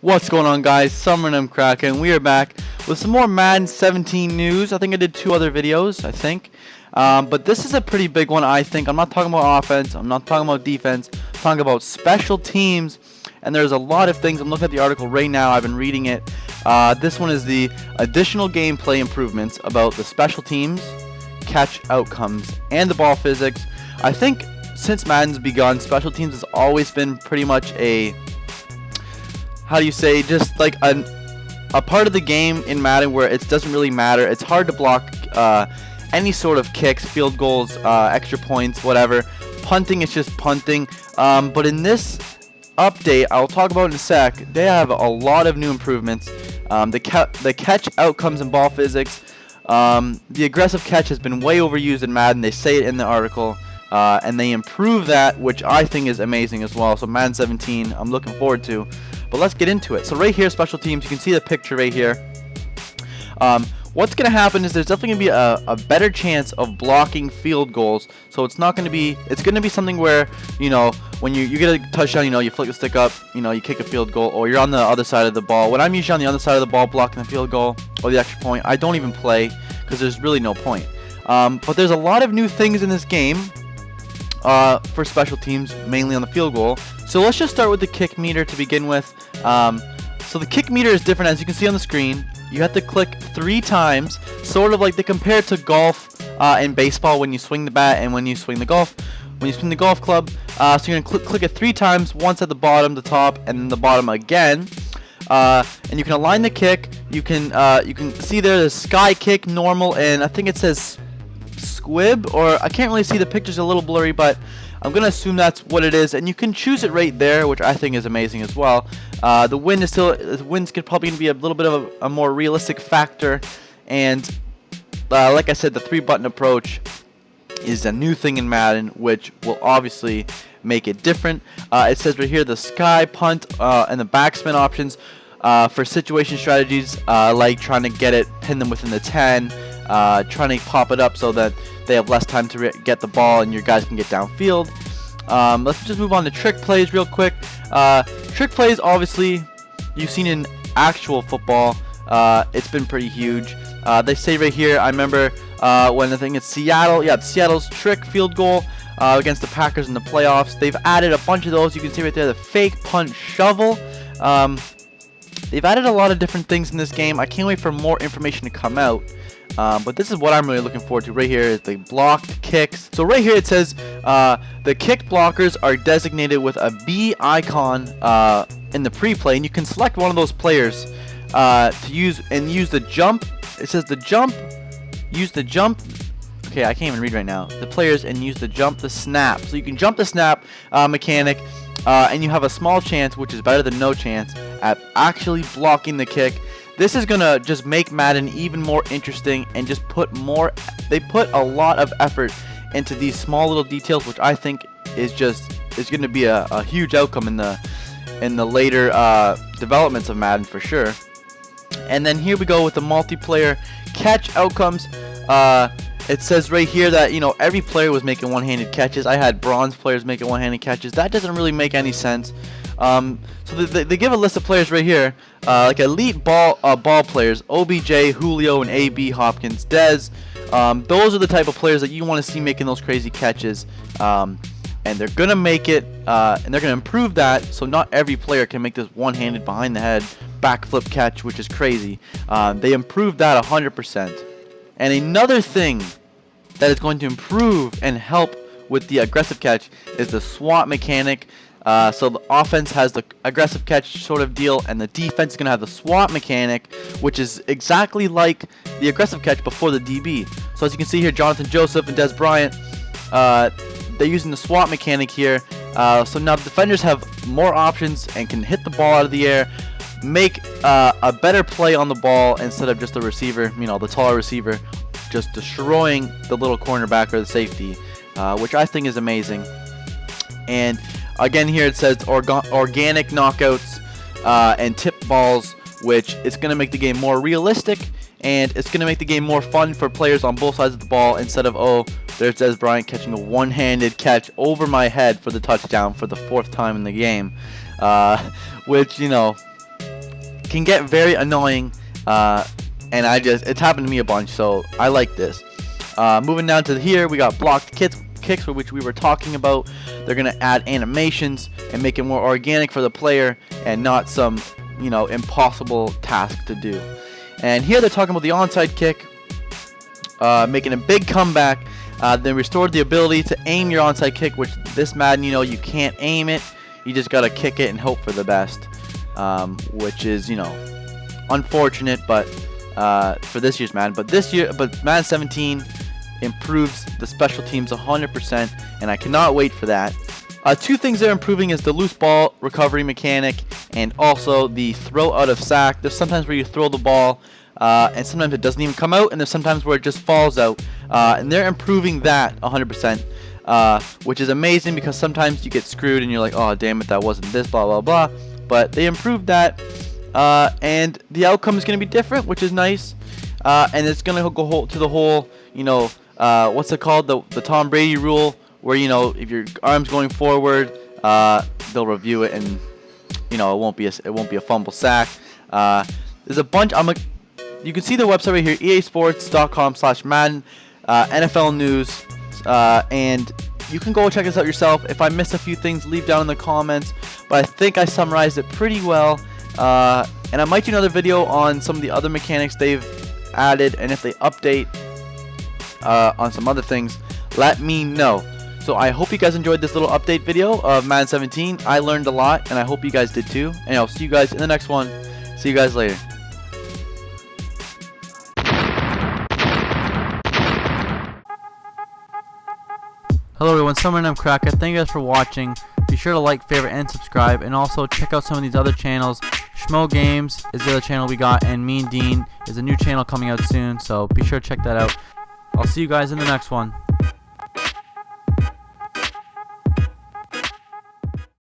What's going on, guys? Summer and I'm Kraken. We are back with some more Madden 17 news. I think I did 2 other videos, but this is a pretty big one, I think. I'm not talking about offense, I'm not talking about defense, I'm talking about special teams, and there's a lot of things. I'm looking at the article right now, I've been reading it. This one is the additional gameplay improvements about the special teams, catch outcomes, and the ball physics. I think since Madden's begun, special teams has always been pretty much a, just like a part of the game in Madden where it doesn't really matter. It's hard to block any sort of kicks, field goals, extra points, whatever. Punting is just punting. But in this update, I'll talk about in a sec, they have a lot of new improvements. The catch outcomes and ball physics. The aggressive catch has been way overused in Madden. They say it in the article. And they improve that, which I think is amazing as well. So Madden 17, I'm looking forward to. But let's get into it. So right here, special teams, you can see the picture right here. What's going to happen is there's definitely going to be a better chance of blocking field goals. So it's not going to be, it's going to be something where, you know, when you get a touchdown, you know, you flick the stick up, you know, you kick a field goal, or you're on the other side of the ball. When I'm usually on the other side of the ball blocking the field goal or the extra point, I don't even play because there's really no point. But there's a lot of new things in this game for special teams, mainly on the field goal. So let's just start with the kick meter to begin with. So the kick meter is different, as you can see on the screen. You have to click 3 times, sort of like they compare it to golf and baseball when you swing the bat and when you swing the golf club. So you're gonna click it 3 times, once at the bottom, the top, and then the bottom again. And you can align the kick. You can see there the sky kick, normal, and I think it says squib, or I can't really see, the picture's a little blurry, but I'm gonna assume that's what it is, and you can choose it right there, which I think is amazing as well. The wind's probably gonna be a little bit of a more realistic factor, and like I said, the 3-button approach is a new thing in Madden, which will obviously make it different. It says right here the sky, punt, and the backspin options for situation strategies, like trying to pin them within the 10, trying to pop it up so that they have less time to get the ball and your guys can get downfield. Let's just move on to trick plays real quick. Trick plays, obviously, you've seen in actual football. It's been pretty huge. They say right here, I remember when I think it's Seattle, Seattle's trick field goal against the Packers in the playoffs. They've added a bunch of those. You can see right there the fake punt shovel. They've added a lot of different things in this game. I can't wait for more information to come out. But this is what I'm really looking forward to right here, is the blocked kicks. So right here it says the kick blockers are designated with a B icon in the pre-play, and you can select one of those players to use the jump. It says use the jump. Okay, I can't even read right now. The players and use the snap. So you can jump the snap mechanic, and you have a small chance, which is better than no chance, at actually blocking the kick. This is gonna just make Madden even more interesting and just they put a lot of effort into these small little details, which I think is gonna be a huge outcome in the later developments of Madden for sure. And then here we go with the multiplayer catch outcomes. It says right here that, you know, every player was making one-handed catches. I had bronze players making one-handed catches. That doesn't really make any sense. So they give a list of players right here, like elite ball players: OBJ, Julio, and AB Hopkins, Dez. Those are the type of players that you want to see making those crazy catches, and they're gonna make it, and they're gonna improve that, so not every player can make this one-handed behind the head backflip catch, which is crazy. They improved that 100%. And another thing that is going to improve and help with the aggressive catch is the SWAT mechanic. So the offense has the aggressive catch sort of deal, and the defense is going to have the SWAT mechanic, which is exactly like the aggressive catch before the DB. So as you can see here, Jonathan Joseph and Des Bryant, they're using the SWAT mechanic here. So now the defenders have more options and can hit the ball out of the air, make a better play on the ball instead of just the receiver, you know, the taller receiver, just destroying the little cornerback or the safety, which I think is amazing. And again, here it says organic knockouts and tip balls, which is going to make the game more realistic, and it's going to make the game more fun for players on both sides of the ball, instead of, oh, there's Des Bryant catching a one-handed catch over my head for the touchdown for the 4th time in the game, which, you know, can get very annoying, and it's happened to me a bunch, so I like this. Moving down to here, we got blocked kicks, for which we were talking about. They're gonna add animations and make it more organic for the player and not some, you know, impossible task to do. And here they're talking about the onside kick, making a big comeback. They restored the ability to aim your onside kick, which this Madden, you know, you can't aim it. You just gotta kick it and hope for the best, which is, you know, unfortunate, but for this year's Madden. But Madden 17 improves the special teams 100%, and I cannot wait for that. Two things they're improving is the loose ball recovery mechanic and also the throw out of sack. There's sometimes where you throw the ball and sometimes it doesn't even come out, and there's sometimes where it just falls out, and they're improving that 100%, which is amazing because sometimes you get screwed and you're like, oh damn it, that wasn't this, blah blah blah. But they improved that, and the outcome is going to be different, which is nice, and it's going to go to the whole, you know, what's it called, the Tom Brady rule, where, you know, if your arm's going forward, they'll review it, and, you know, it won't be a fumble sack. There's a bunch. You can see the website right here, easports.com/Madden, NFL news, and you can go check this out yourself. If I missed a few things, leave down in the comments, but I think I summarized it pretty well. And I might do another video on some of the other mechanics they've added, and if they update on some other things, let me know. So I hope you guys enjoyed this little update video of Madden 17. I learned a lot, and I hope you guys did too. And I'll see you guys in the next one. See you guys later. Hello everyone, Summer and I'm Cracker. Thank you guys for watching. Be sure to like, favorite, and subscribe, and also check out some of these other channels. Schmo Games is the other channel we got, and Mean Dean is a new channel coming out soon, so be sure to check that out. I'll see you guys in the next one.